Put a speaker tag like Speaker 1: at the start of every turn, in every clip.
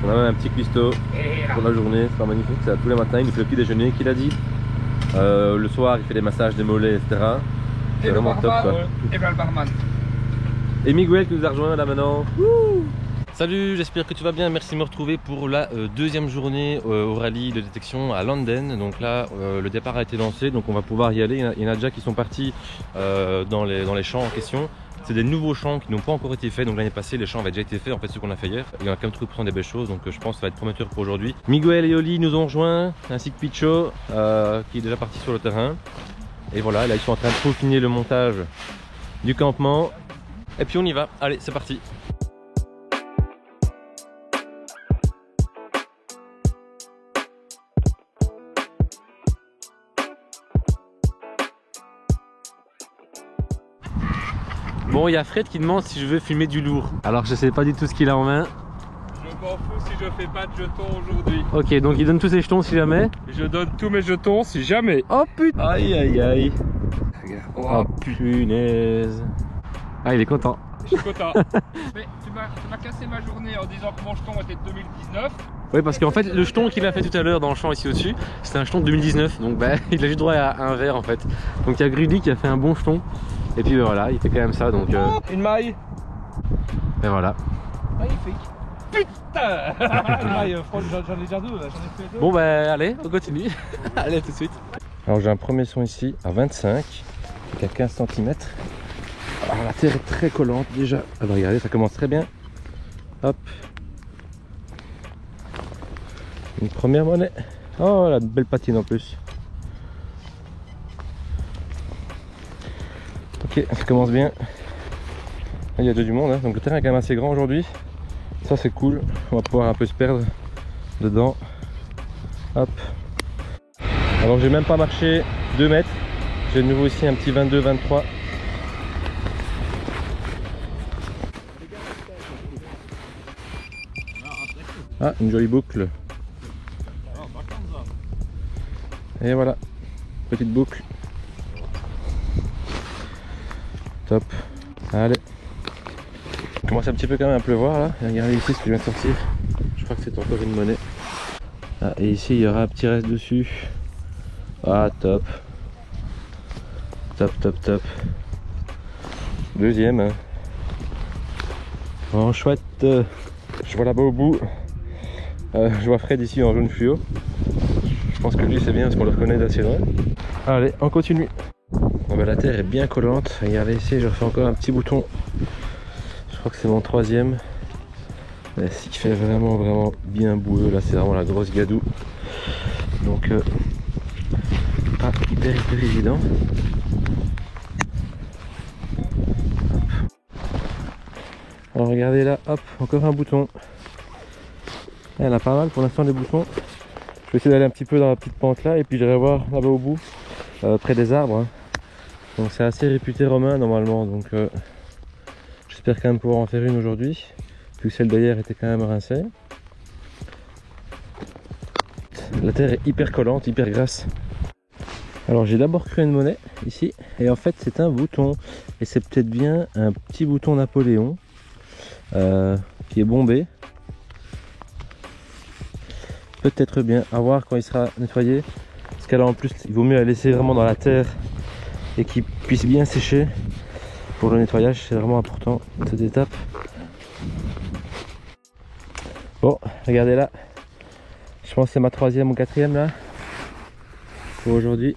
Speaker 1: On a même un petit cuistot pour la journée, c'est pas magnifique, c'est tous les matins, il nous fait le petit déjeuner qu'il a dit. Le soir il fait des massages des mollets, etc. C'est vraiment top quoi.
Speaker 2: Et bien le barman.
Speaker 1: Et Miguel qui nous a rejoint là maintenant. Wouh. Salut, j'espère que tu vas bien, merci de me retrouver pour la deuxième journée au rallye de détection à Landen. Donc là le départ a été lancé, donc on va pouvoir y aller. Il y en a déjà qui sont partis dans les champs en question. C'est des nouveaux champs qui n'ont pas encore été faits, donc l'année passée les champs avaient déjà été faits, en fait ce qu'on a fait hier. Il y en a quand même tout des belles choses, donc je pense que ça va être prometteur pour aujourd'hui. Miguel et Oli nous ont rejoints, ainsi que Picho qui est déjà parti sur le terrain. Et voilà, là ils sont en train de peaufiner le montage du campement. Et puis on y va, allez c'est parti. Bon, il y a Fred qui demande si je veux filmer du lourd. Alors je sais pas du tout ce qu'il a en main.
Speaker 2: Je m'en fous si je fais pas de jetons aujourd'hui.
Speaker 1: Ok, donc il donne tous ses jetons si jamais.
Speaker 2: Je donne tous mes jetons si jamais.
Speaker 1: Oh putain. Aïe aïe aïe.
Speaker 2: Oh,
Speaker 1: punaise. Ah, il est content.
Speaker 2: Je suis content. Mais tu m'as cassé ma journée en disant que mon jeton était de 2019.
Speaker 1: Oui, parce qu'en fait le jeton qu'il a fait tout à l'heure dans le champ ici au-dessus, c'était un jeton de 2019. Donc bah, il a juste droit à un verre en fait. Donc il y a Grudy qui a fait un bon jeton. Et puis voilà, il fait quand même ça donc...
Speaker 2: Une maille.
Speaker 1: Et voilà.
Speaker 2: Magnifique. Putain. Une maille, j'en ai déjà deux, j'en ai fait deux.
Speaker 1: Bon bah allez, on continue. Allez, tout de suite. Alors j'ai un premier son ici à 25, donc à 15 cm. Alors la terre est très collante déjà. Alors regardez, ça commence très bien. Hop. Une première monnaie. Oh la belle patine en plus. Ok, ça commence bien. Il y a déjà du monde, hein. Donc le terrain est quand même assez grand aujourd'hui. Ça c'est cool, on va pouvoir un peu se perdre dedans. Hop. Alors j'ai même pas marché 2 mètres. J'ai de nouveau ici un petit 22-23. Ah, une jolie boucle. Et voilà, petite boucle. Top. Allez. Il commence un petit peu quand même à pleuvoir là. Regardez ici ce que je viens de sortir. Je crois que c'est encore une monnaie. Ah, et ici il y aura un petit reste dessus. Ah top. Top top top. Deuxième. Hein. Oh chouette. Je vois là-bas au bout. Je vois Fred ici en jaune fluo. Je pense que lui c'est bien parce qu'on le reconnaît d'assez loin. Allez, on continue. Bon, bah, la terre est bien collante. Regardez ici, je refais encore un petit bouton. Je crois que c'est mon troisième. Ce qui fait vraiment bien boueux. Là, c'est vraiment la grosse gadoue. Donc, pas hyper évident. Hop. Alors, regardez là, hop, encore un bouton. Il y en a pas mal pour l'instant des boutons. Je vais essayer d'aller un petit peu dans la petite pente là et puis j'irai voir là-bas au bout, près des arbres. Hein. Donc c'est assez réputé romain normalement, donc j'espère quand même pouvoir en faire une aujourd'hui, vu que celle d'hier était quand même rincée. La terre est hyper collante, hyper grasse. Alors j'ai d'abord cru une monnaie ici, et en fait c'est un bouton, et c'est peut-être bien un petit bouton Napoléon qui est bombé. Peut-être bien, à voir quand il sera nettoyé, parce qu'elle en plus il vaut mieux la laisser vraiment dans la terre et qu'il puisse bien sécher. Pour le nettoyage c'est vraiment important cette étape. Bon, regardez là, je pense que c'est ma troisième ou quatrième là pour aujourd'hui.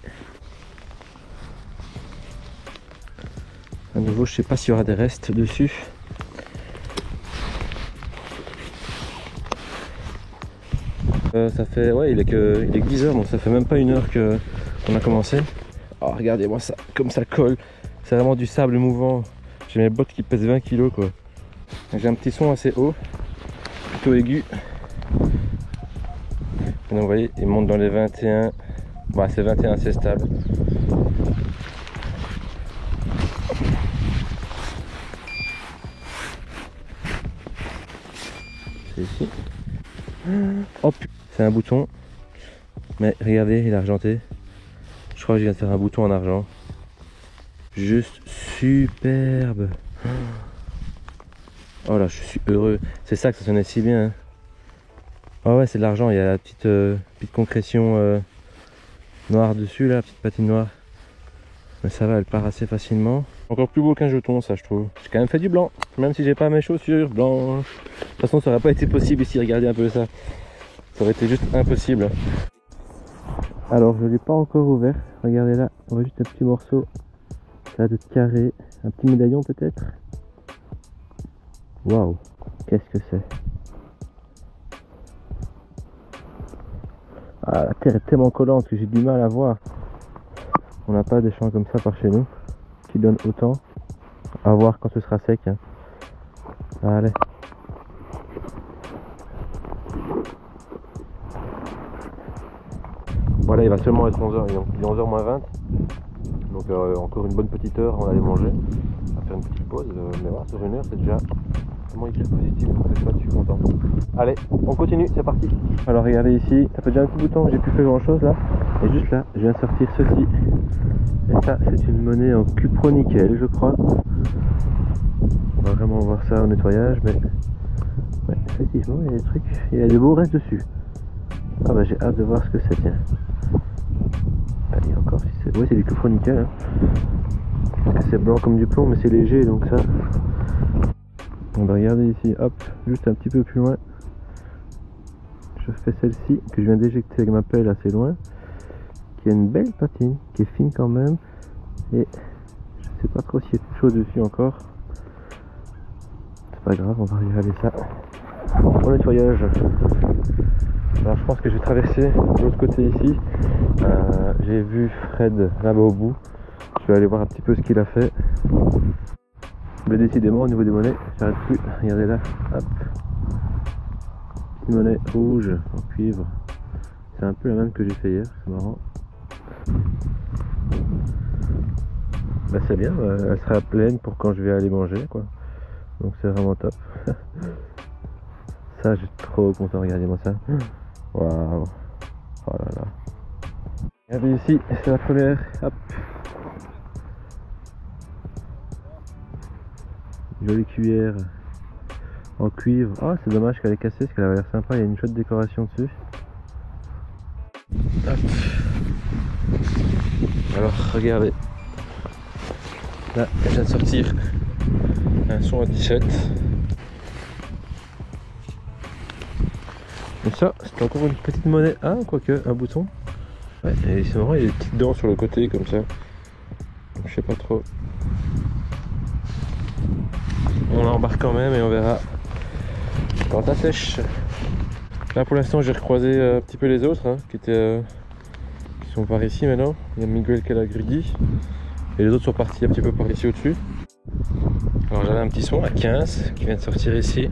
Speaker 1: À nouveau je sais pas s'il y aura des restes dessus. Ça fait, ouais, il est que 10h, donc ça fait même pas une heure qu'on a commencé. Oh, regardez-moi ça, comme ça colle. C'est vraiment du sable mouvant. J'ai mes bottes qui pèsent 20 kg quoi. J'ai un petit son assez haut, plutôt aigu. Et donc vous voyez, il monte dans les 21. Bah, c'est 21, c'est stable. C'est ici. Oh putain, c'est un bouton. Mais regardez, il est argenté. Je crois que je viens de faire un bouton en argent. Juste superbe. Oh là, je suis heureux. C'est ça que ça sonnait si bien. Hein. Ah ouais, c'est de l'argent, il y a la petite concrétion noire dessus, là, petite patine noire. Mais ça va, elle part assez facilement. Encore plus beau qu'un jeton, ça, je trouve. J'ai quand même fait du blanc, même si j'ai pas mes chaussures blanches. De toute façon, ça aurait pas été possible ici, regardez un peu ça. Ça aurait été juste impossible. Alors, je l'ai pas encore ouvert. Regardez là, on voit juste un petit morceau là de carré, un petit médaillon peut-être. Waouh, qu'est-ce que c'est? Ah, la terre est tellement collante que j'ai du mal à voir. On n'a pas des champs comme ça par chez nous qui donnent autant. À voir quand ce sera sec. Hein. Allez. Voilà, il va seulement être 11h, il est 11h moins 20. Donc encore une bonne petite heure avant d'aller manger. On va faire une petite pause, mais voilà, sur une heure c'est déjà vraiment hyper positif, donc c'est chouette, je suis content. Allez, on continue, c'est parti. Alors regardez ici, ça fait déjà un petit bout de temps que j'ai plus fait grand chose là. Et juste là, je viens de sortir ceci. Et ça, c'est une monnaie en cupro-nickel, je crois. On va vraiment voir ça au nettoyage, mais ouais, effectivement, il y a des trucs, il y a des beaux restes dessus. Ah bah j'ai hâte de voir ce que c'est, tiens. Allez, encore si c'est... Oui, c'est du cupro-nickel. Hein. Parce que c'est blanc comme du plomb, mais c'est léger, donc ça... On va regarder ici, hop, juste un petit peu plus loin. Je fais celle-ci, que je viens d'éjecter avec ma pelle assez loin. Qui a une belle patine, qui est fine quand même. Et je sais pas trop s'il y a quelque chose dessus encore. C'est pas grave, on va regarder ça au nettoyage. Alors je pense que je vais traverser de l'autre côté ici. J'ai vu Fred là-bas au bout. Je vais aller voir un petit peu ce qu'il a fait. Mais décidément au niveau des monnaies, j'arrête plus. Regardez là, hop. Une monnaie rouge en cuivre. C'est un peu la même que j'ai fait hier, c'est marrant. Bah c'est bien, elle sera pleine pour quand je vais aller manger quoi. Donc c'est vraiment top. Ça, je suis trop content, regardez-moi ça. Waouh. Oh là là. Regardez ici, c'est la première. Hop. Jolie cuillère en cuivre. Oh, c'est dommage qu'elle est cassée parce qu'elle avait l'air sympa. Il y a une chouette décoration dessus. Hop. Alors, regardez. Là, je viens de sortir un son à 17. Et ça, c'est encore une petite monnaie. Ah, quoique, un bouton. Ouais, et c'est marrant, il y a des petites dents sur le côté comme ça. Donc, je sais pas trop. On l'embarque quand même et on verra quand ça sèche. Là pour l'instant j'ai recroisé un petit peu les autres hein, qui sont par ici maintenant. Il y a Miguel qui est là gridi. Et les autres sont partis un petit peu par ici au-dessus. Alors j'avais un petit son à 15 qui vient de sortir ici.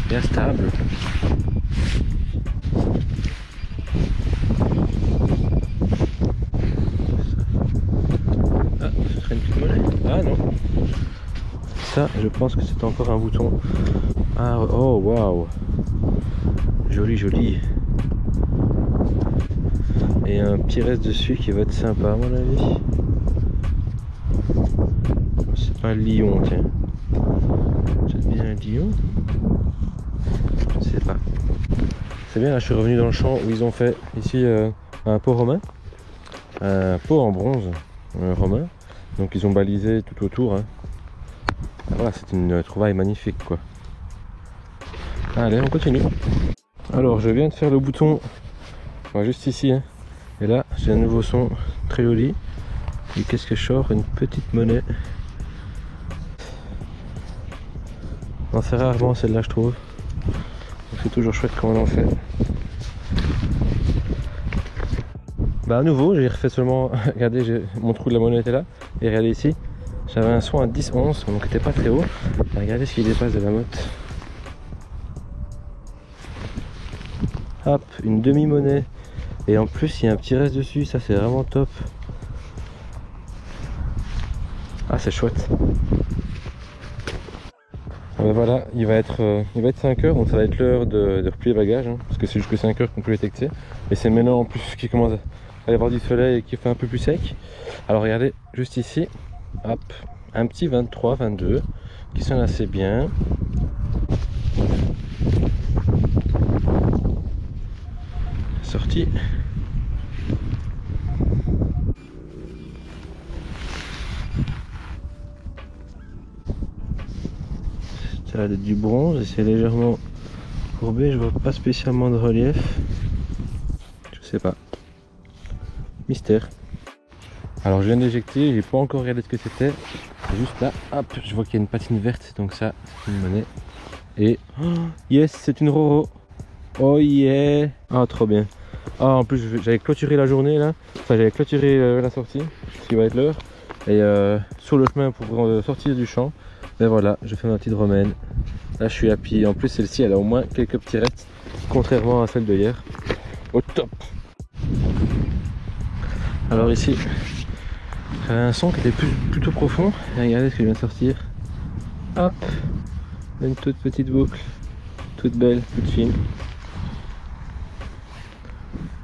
Speaker 1: Bien stable. Ah, ce serait une petite monnaie. Ah non. Ça, je pense que c'est encore un bouton. Ah, oh waouh. Joli, joli. Et un petit reste dessus qui va être sympa à mon avis. C'est pas un lion, tiens. C'est bien un lion? Je sais pas. C'est bien, là je suis revenu dans le champ où ils ont fait ici un pot romain. Un pot en bronze romain. Donc ils ont balisé tout autour. Hein. Voilà, c'est une trouvaille magnifique quoi. Allez, on continue. Alors, je viens de faire le bouton juste ici. Hein. Et là, j'ai un nouveau son très joli. Et qu'est-ce que je sors? Une petite monnaie. On en fait rarement celle-là, je trouve. Donc c'est toujours chouette quand on en fait. Bah à nouveau, j'ai refait seulement... Regardez, mon trou de la monnaie était là. Et regardez ici. J'avais un son à 10-11, donc il n'était pas très haut. Et regardez ce qui dépasse de la motte. Hop, une demi-monnaie. Et en plus, il y a un petit reste dessus. Ça, c'est vraiment top. Ah, c'est chouette. Ben voilà, il va être 5 heures, donc ça va être l'heure de replier le bagage. Hein, parce que c'est jusque 5 heures qu'on peut détecter. Et c'est maintenant en plus qu'il commence à y avoir du soleil et qu'il fait un peu plus sec. Alors regardez, juste ici. Hop, un petit 23-22 qui sonne assez bien. parti. Ça a du bronze et c'est légèrement courbé, je vois pas spécialement de relief. Je sais pas. Mystère. Alors je viens d'éjecter, j'ai pas encore regardé ce que c'était. Juste là, hop, je vois qu'il y a une patine verte, donc ça c'est une monnaie. Et oh, yes, c'est une Roro. Oh yeah. Ah trop bien. Ah en plus j'avais clôturé la journée là. Enfin j'avais clôturé la sortie, ce qui va être l'heure. Et sur le chemin pour sortir du champ, ben voilà, je fais ma petite romaine. Là je suis happy. En plus celle-ci elle a au moins quelques petits restes, contrairement à celle de hier. Au top. Alors ici, j'avais un son qui était plutôt profond. Et regardez ce que je viens de sortir. Hop, une toute petite boucle, toute belle, toute fine.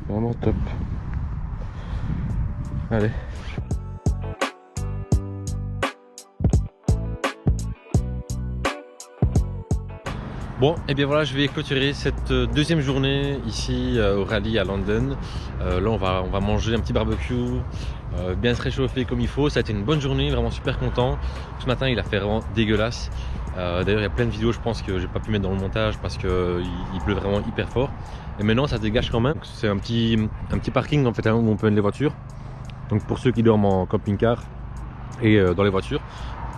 Speaker 1: Vraiment top. Allez. Bon, et bien voilà, je vais clôturer cette deuxième journée ici au rallye à London. Là, on va manger un petit barbecue, bien se réchauffer comme il faut. Ça a été une bonne journée, vraiment super content. Ce matin, il a fait vraiment dégueulasse. D'ailleurs, il y a plein de vidéos, je pense que j'ai pas pu mettre dans le montage parce que il pleut vraiment hyper fort. Et maintenant, ça dégage quand même. C'est un petit parking en fait où on peut mettre les voitures. Donc pour ceux qui dorment en camping-car et dans les voitures.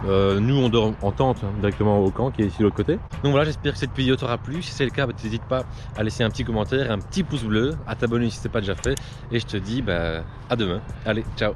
Speaker 1: Nous on dort en tente directement au camp qui est ici de l'autre côté. Donc voilà, j'espère que cette vidéo t'aura plu. Si c'est le cas, n'hésite pas à laisser un petit commentaire, un petit pouce bleu, à t'abonner si ce n'est pas déjà fait. Et je te dis à demain. Allez, ciao.